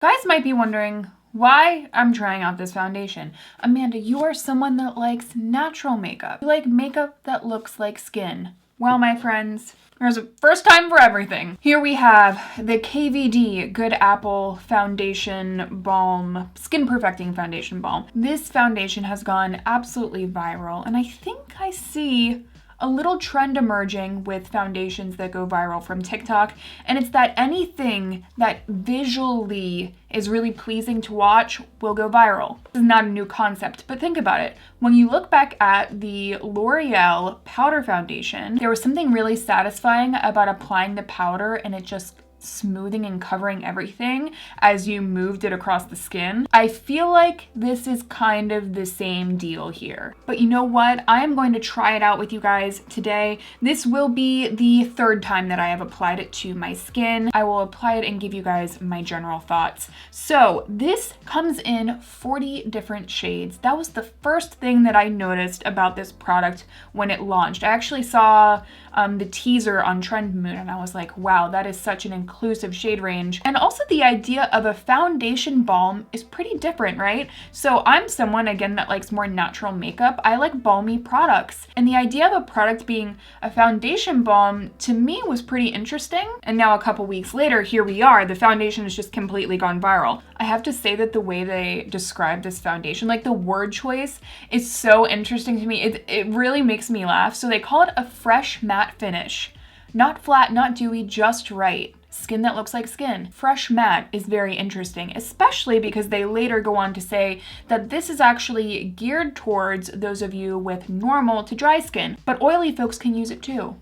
Guys might be wondering why I'm trying out this foundation. Amanda, you are someone that likes natural makeup. You like makeup that looks like skin. Well, my friends, there's a first time for everything. Here we have the KVD Good Apple Foundation Balm, Skin Perfecting Foundation Balm. This foundation has gone absolutely viral, and I think I see a little trend emerging with foundations that go viral from TikTok, and it's that anything that visually is really pleasing to watch will go viral. This is not a new concept, but think about it. When you look back at the L'Oreal powder foundation, there was something really satisfying about applying the powder and it just smoothing and covering everything as you moved it across the skin. I feel like this is kind of the same deal here. But you know what? I am going to try it out with you guys today. This will be the third time that I have applied it to my skin. I will apply it and give you guys my general thoughts. So this comes in 40 different shades. That was the first thing that I noticed about this product when it launched. I actually saw the teaser on Trend Moon and I was like, wow, that is such an inclusive shade range. And also the idea of a foundation balm is pretty different, right? So I'm someone, again, that likes more natural makeup. I like balmy products. And the idea of a product being a foundation balm to me was pretty interesting. And now a couple weeks later, here we are. The foundation has just completely gone viral. I have to say that the way they describe this foundation, like the word choice, is so interesting to me. It really makes me laugh. So they call it a fresh matte finish. Not flat, not dewy, just right. Skin that looks like skin. Fresh matte is very interesting, especially because they later go on to say that this is actually geared towards those of you with normal to dry skin, but oily folks can use it too.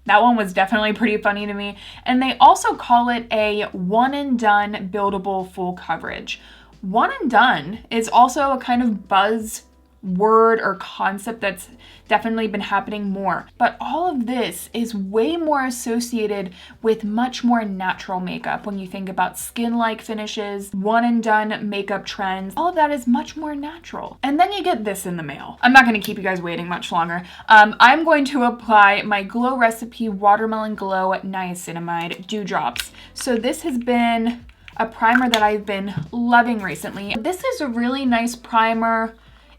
That one was definitely pretty funny to me. And they also call it a one and done buildable full coverage. One and done is also a kind of buzz word or concept that's definitely been happening more. But all of this is way more associated with much more natural makeup. When you think about skin-like finishes, one and done makeup trends, all of that is much more natural. And then you get this in the mail. I'm not going to keep you guys waiting much longer. I'm going to apply my Glow Recipe Watermelon Glow Niacinamide Dewdrops. So this has been a primer that I've been loving recently. This is a really nice primer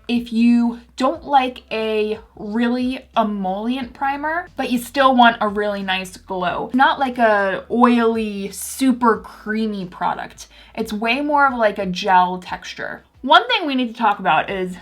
if you don't like a really emollient primer, but you still want a really nice glow. Not like a oily, super creamy product. It's way more of like a gel texture. One thing we need to talk about is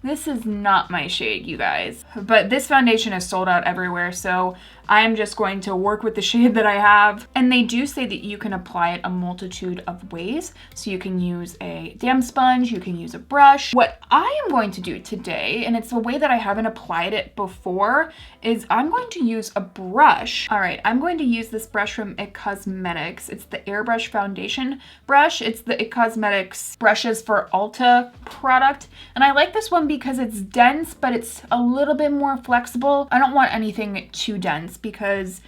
this is not my shade, you guys. But this foundation is sold out everywhere, so I am just going to work with the shade that I have. And they do say that you can apply it a multitude of ways. So you can use a damp sponge, you can use a brush. What I am going to do today, and it's a way that I haven't applied it before, is I'm going to use a brush. All right, I'm going to use this brush from IT Cosmetics. It's the Airbrush Foundation brush. It's the IT Cosmetics Brushes for Ulta product. And I like this one because it's dense, but it's a little bit more flexible. I don't want anything too dense because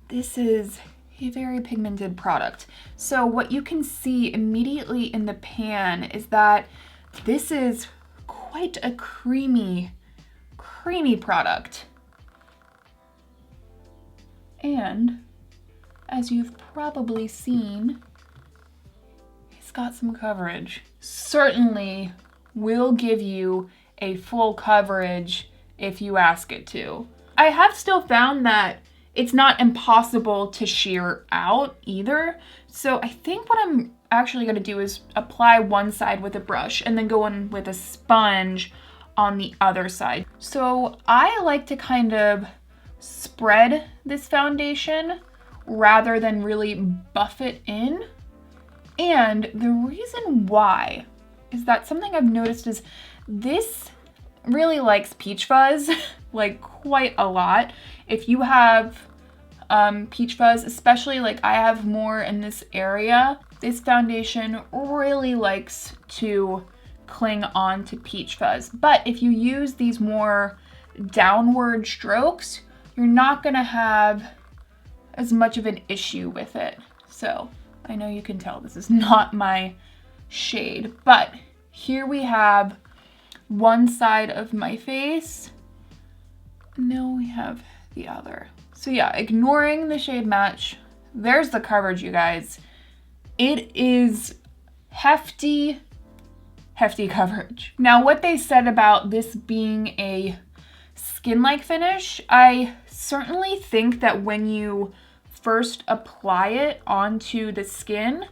this is a very pigmented product. So what you can see immediately in the pan is that this is quite a creamy product. And as you've probably seen, it's got some coverage. Certainly will give you a full coverage if you ask it to. I have still found that it's not impossible to sheer out either. So I think what I'm actually going to do is apply one side with a brush and then go in with a sponge on the other side. So I like to kind of spread this foundation rather than really buff it in. And the reason why is that something I've noticed is this really likes peach fuzz, like quite a lot. If you have peach fuzz, especially like I have more in this area, this foundation really likes to cling on to peach fuzz. But if you use these more downward strokes, you're not gonna have as much of an issue with it. So I know you can tell this is not my shade, but here we have one side of my face. Now we have the other. So yeah, ignoring the shade match, there's the coverage, you guys. It is hefty coverage. Now, what they said about this being a skin-like finish, I certainly think that when you first apply it onto the skin,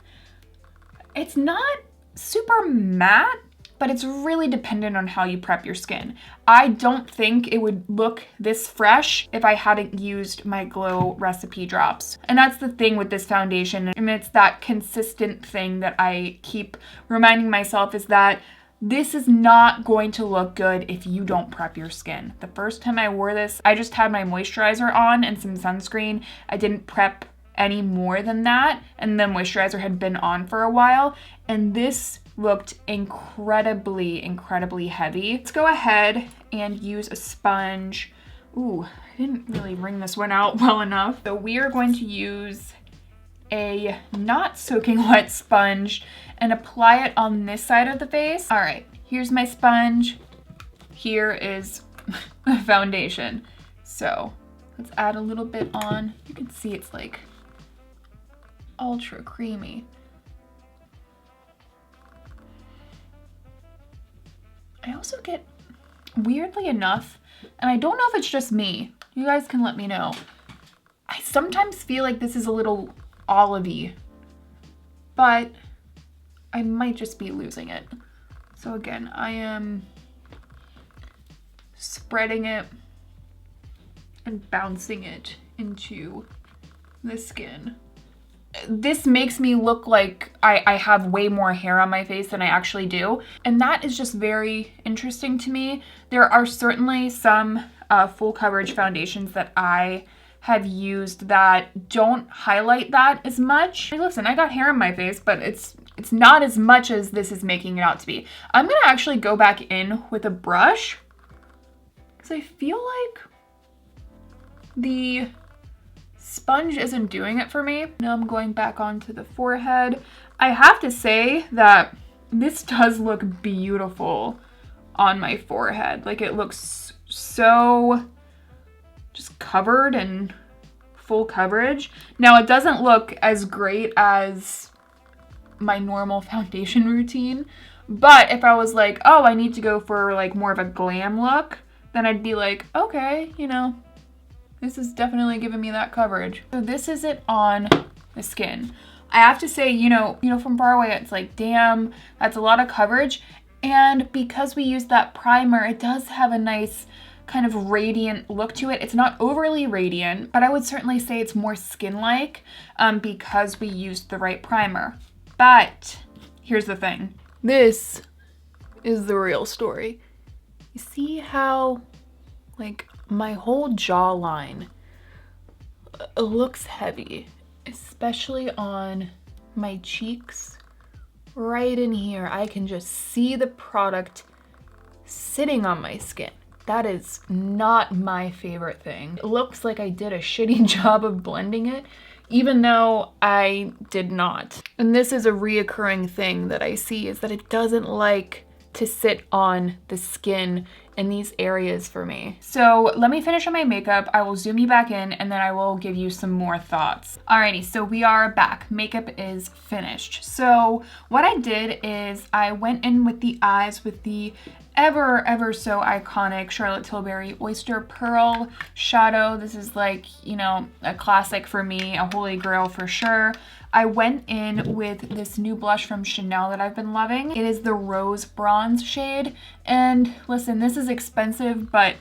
it's not super matte, but it's really dependent on how you prep your skin. I don't think it would look this fresh if I hadn't used my Glow Recipe drops. And that's the thing with this foundation, and it's that consistent thing that I keep reminding myself, is that this is not going to look good if you don't prep your skin. The first time I wore this, I just had my moisturizer on and some sunscreen. I didn't prep any more than that, and the moisturizer had been on for a while, and this looked incredibly heavy. Let's go ahead and use a sponge. Ooh, I didn't really wring this one out well enough. So we are going to use a not soaking wet sponge and apply it on this side of the face. All right, here's my sponge. Here is the foundation. So let's add a little bit on. You can see it's like ultra creamy. I also get, weirdly enough, and I don't know if it's just me, you guys can let me know, I sometimes feel like this is a little olivey, but I might just be losing it. So again, I am spreading it and bouncing it into the skin. This makes me look like I have way more hair on my face than I actually do. And that is just very interesting to me. There are certainly some full coverage foundations that I have used that don't highlight that as much. Hey, listen, I got hair on my face, but it's not as much as this is making it out to be. I'm gonna actually go back in with a brush because I feel like the sponge isn't doing it for me. Now I'm going back onto the forehead. I have to say that this does look beautiful on my forehead. Like, it looks so just covered and full coverage. Now, it doesn't look as great as my normal foundation routine, but if I was like, oh, I need to go for like more of a glam look, then I'd be like, okay, you know, this is definitely giving me that coverage. So this is it on the skin. I have to say, you know, from far away, it's like, damn, that's a lot of coverage. And because we used that primer, it does have a nice kind of radiant look to it. It's not overly radiant, but I would certainly say it's more skin-like because we used the right primer. But here's the thing. This is the real story. You see how, like, my whole jawline looks heavy, especially on my cheeks. Right in here, I can just see the product sitting on my skin. That is not my favorite thing. It looks like I did a shitty job of blending it, even though I did not. And this is a reoccurring thing that I see, is that it doesn't like to sit on the skin in these areas for me. So let me finish on my makeup. I will zoom you back in and then I will give you some more thoughts. Alrighty, so we are back. Makeup is finished. So what I did is I went in with the eyes with the ever so iconic Charlotte Tilbury Oyster Pearl shadow. This is like, you know, a classic for me, a holy grail for sure. I went in with this new blush from Chanel that I've been loving. It is the Rose Bronze shade. And listen, this is expensive, but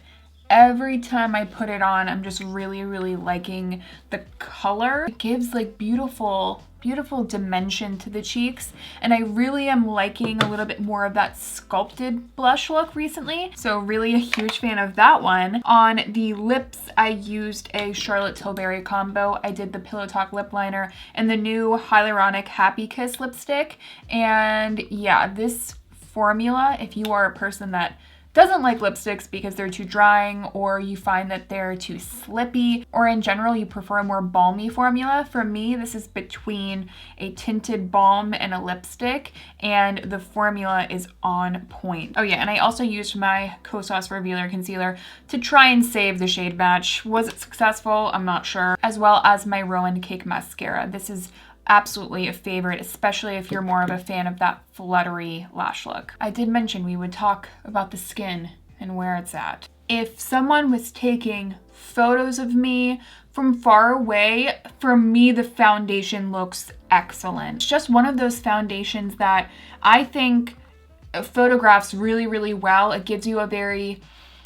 every time I put it on, I'm just really liking the color. It gives like beautiful dimension to the cheeks, and I really am liking a little bit more of that sculpted blush look recently, so really a huge fan of that one. On the lips, I used a Charlotte Tilbury combo. I did the Pillow Talk lip liner and the new hyaluronic Happikiss lipstick, and yeah, this formula, if you are a person that doesn't like lipsticks because they're too drying, or you find that they're too slippy, or in general you prefer a more balmy formula, for me this is between a tinted balm and a lipstick, and the formula is on point. Oh yeah, and I also used my Kosas Revealer Concealer to try and save the shade match. Was it successful? I'm not sure. As well as my Roen Cake Mascara. This is absolutely a favorite, especially if you're more of a fan of that fluttery lash look. I did mention we would talk about the skin and where it's at. If someone was taking photos of me from far away, for me, the foundation looks excellent. It's just one of those foundations that I think photographs really, really well. It gives you a very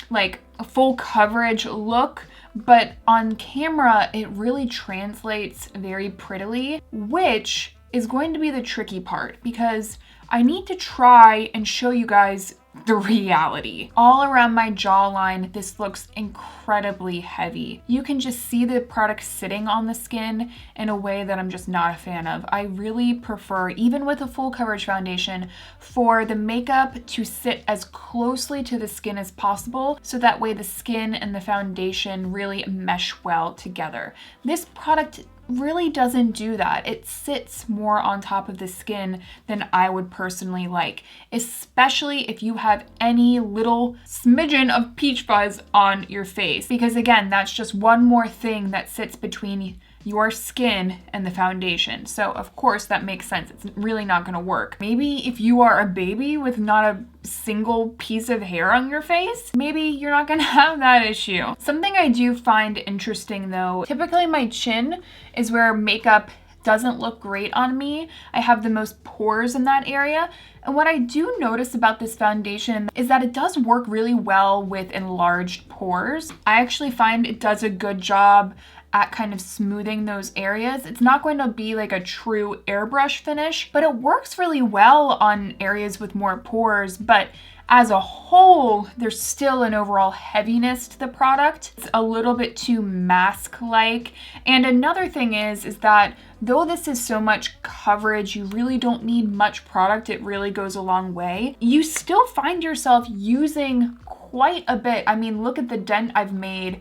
like a full coverage look, but on camera, it really translates very prettily, which is going to be the tricky part because I need to try and show you guys the reality. All around my jawline, this looks incredibly heavy. You can just see the product sitting on the skin in a way that I'm just not a fan of. I really prefer, even with a full coverage foundation, for the makeup to sit as closely to the skin as possible, so that way the skin and the foundation really mesh well together. This product really doesn't do that. It sits more on top of the skin than I would personally like, especially if you have any little smidgen of peach fuzz on your face, because again, that's just one more thing that sits between your skin and the foundation. So of course that makes sense. It's really not going to work. Maybe if you are a baby with not a single piece of hair on your face, maybe you're not going to have that issue. Something I do find interesting though, typically my chin is where makeup doesn't look great on me. I have the most pores in that area. And what I do notice about this foundation is that it does work really well with enlarged pores. I actually find it does a good job at kind of smoothing those areas. It's not going to be like a true airbrush finish, but it works really well on areas with more pores. But as a whole, there's still an overall heaviness to the product. It's a little bit too mask-like. And another thing is that though this is so much coverage, you really don't need much product. It really goes a long way. You still find yourself using quite a bit. I mean, look at the dent I've made.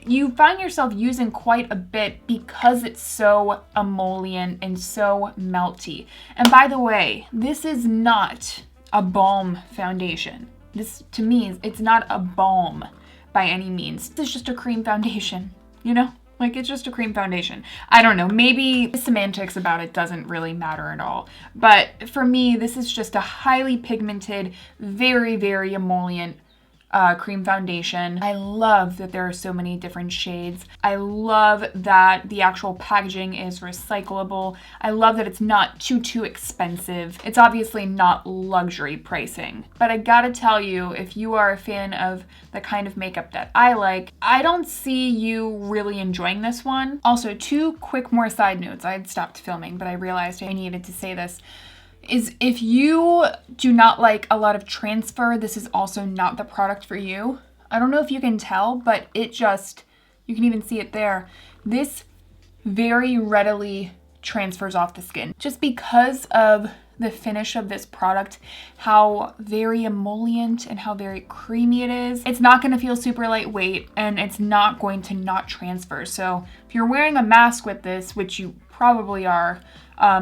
You find yourself using quite a bit because it's so emollient and so melty. And by the way, this is not a balm foundation. This, to me, it's not a balm by any means. This is just a cream foundation, you know? Like, it's just a cream foundation. I don't know, maybe the semantics about it doesn't really matter at all. But for me, this is just a highly pigmented, very, very emollient cream foundation. I love that there are so many different shades. I love that the actual packaging is recyclable. I love that it's not too expensive. It's obviously not luxury pricing. But I gotta tell you, if you are a fan of the kind of makeup that I like, I don't see you really enjoying this one. Also, two quick more side notes. I had stopped filming, but I realized I needed to say this. Is if you do not like a lot of transfer, this is also not the product for you. I don't know if you can tell, but it just, you can even see it there. This very readily transfers off the skin just because of the finish of this product, how very emollient and how very creamy it is. It's not going to feel super lightweight and it's not going to not transfer. So if you're wearing a mask with this, which you probably are,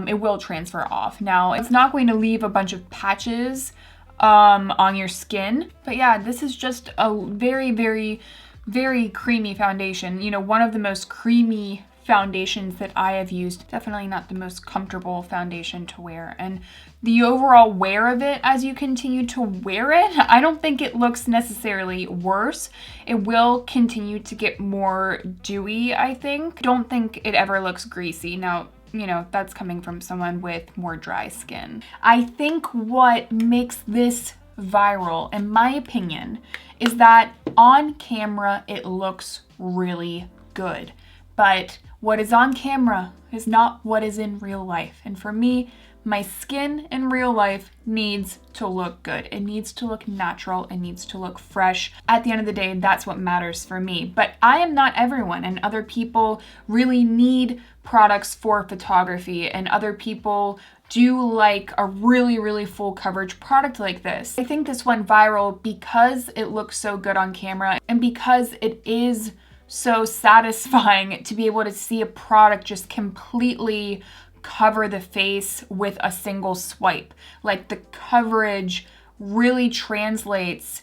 it will transfer off. Now, it's not going to leave a bunch of patches on your skin, but yeah, this is just a very, very, very creamy foundation. You know, one of the most creamy foundations that I have used. Definitely not the most comfortable foundation to wear. And the overall wear of it as you continue to wear it, I don't think it looks necessarily worse. It will continue to get more dewy, I think. Don't think it ever looks greasy. Now, you know, that's coming from someone with more dry skin. I think what makes this viral, in my opinion, is that on camera it looks really good. But what is on camera is not what is in real life. And for me, my skin in real life needs to look good. It needs to look natural. It needs to look fresh. At the end of the day, that's what matters for me. But I am not everyone, and other people really need products for photography, and other people do like a really, really full coverage product like this. I think this went viral because it looks so good on camera and because it is so satisfying to be able to see a product just completely cover the face with a single swipe. Like, the coverage really translates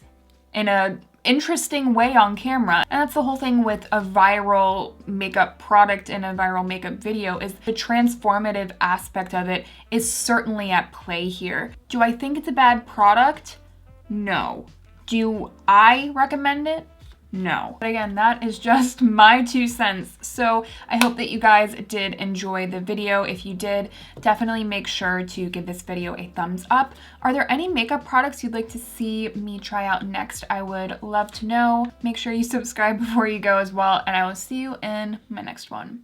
in a interesting way on camera. And that's the whole thing with a viral makeup product and a viral makeup video, is the transformative aspect of it is certainly at play here. Do I think it's a bad product? No. Do I recommend it? No. But again, that is just my 2 cents. So I hope that you guys did enjoy the video. If you did, definitely make sure to give this video a thumbs up. Are there any makeup products you'd like to see me try out next? I would love to know. Make sure you subscribe before you go as well, and I will see you in my next one.